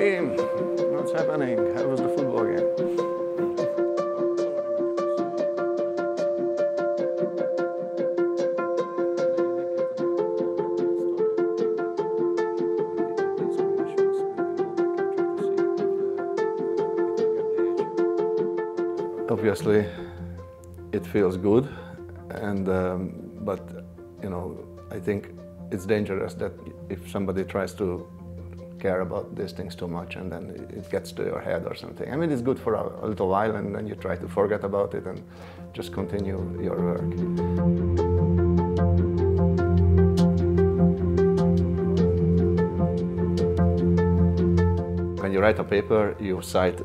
Karim, what's happening? How was the football game? Obviously, it feels good, and but I think it's dangerous that if somebody tries to care about these things too much and then it gets to your head or something. I mean, it's good for a little while, and then you try to forget about it and just continue your work. When you write a paper, you cite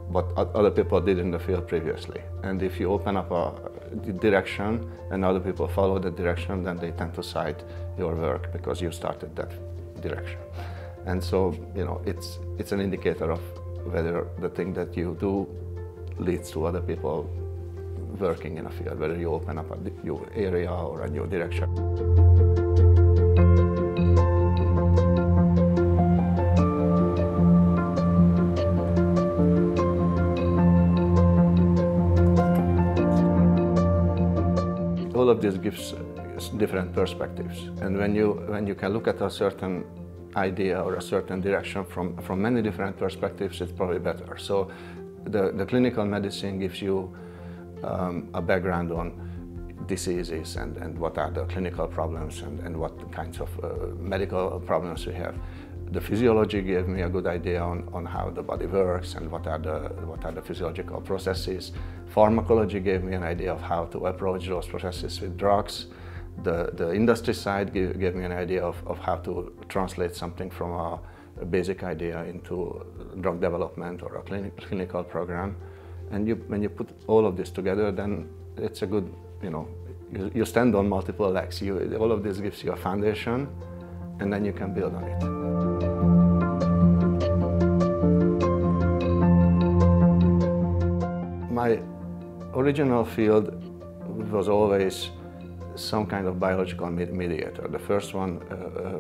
what other people did in the field previously. And if you open up a direction and other people follow that direction, then they tend to cite your work because you started that direction. And so, it's an indicator of whether the thing that you do leads to other people working in a field, whether you open up a new area or a new direction. All of this gives different perspectives, and when you can look at a certain idea or a certain direction from many different perspectives, it's probably better. So the clinical medicine gives you a background on diseases and what are the clinical problems and what kinds of medical problems we have. The physiology gave me a good idea on how the body works and what are the physiological processes. Pharmacology gave me an idea of how to approach those processes with drugs. The industry side gave me an idea of how to translate something from a basic idea into drug development or a clinical program. And when you put all of this together, then it's a good, you stand on multiple legs. All of this gives you a foundation, and then you can build on it. My original field was always some kind of biological mediator. The first one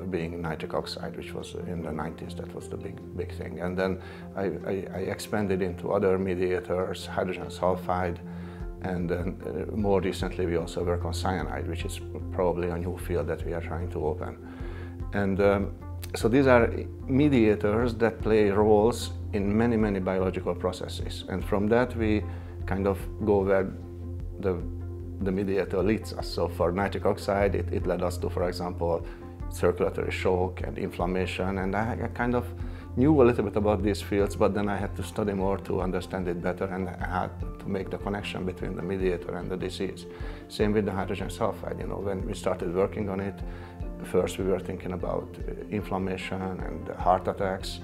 being nitric oxide, which was in the 90s. That was the big thing. And then I expanded into other mediators, hydrogen sulfide, and then more recently we also work on cyanide, which is probably a new field that we are trying to open. And so these are mediators that play roles in many biological processes. And from that we kind of go where the mediator leads us. So for nitric oxide, it led us to, for example, circulatory shock and inflammation. And I kind of knew a little bit about these fields, but then I had to study more to understand it better, and I had to make the connection between the mediator and the disease. Same with the hydrogen sulfide. When we started working on it, first we were thinking about inflammation and heart attacks.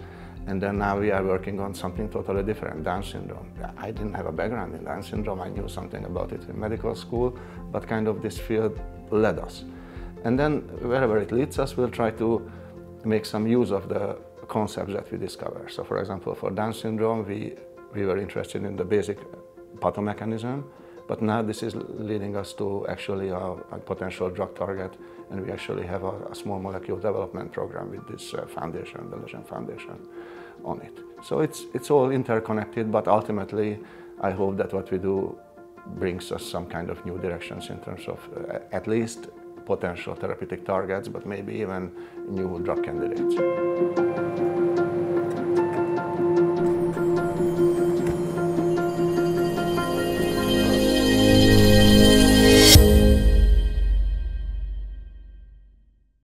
And then now we are working on something totally different, Down syndrome. I didn't have a background in Down syndrome. I knew something about it in medical school, but kind of this field led us. And then wherever it leads us, we'll try to make some use of the concepts that we discover. So for example, for Down syndrome, we were interested in the basic pathomechanism, but now this is leading us to actually a potential drug target, and we actually have a small molecule development program with this foundation, the Legend Foundation, on it. So it's all interconnected, but ultimately I hope that what we do brings us some kind of new directions in terms of at least potential therapeutic targets, but maybe even new drug candidates.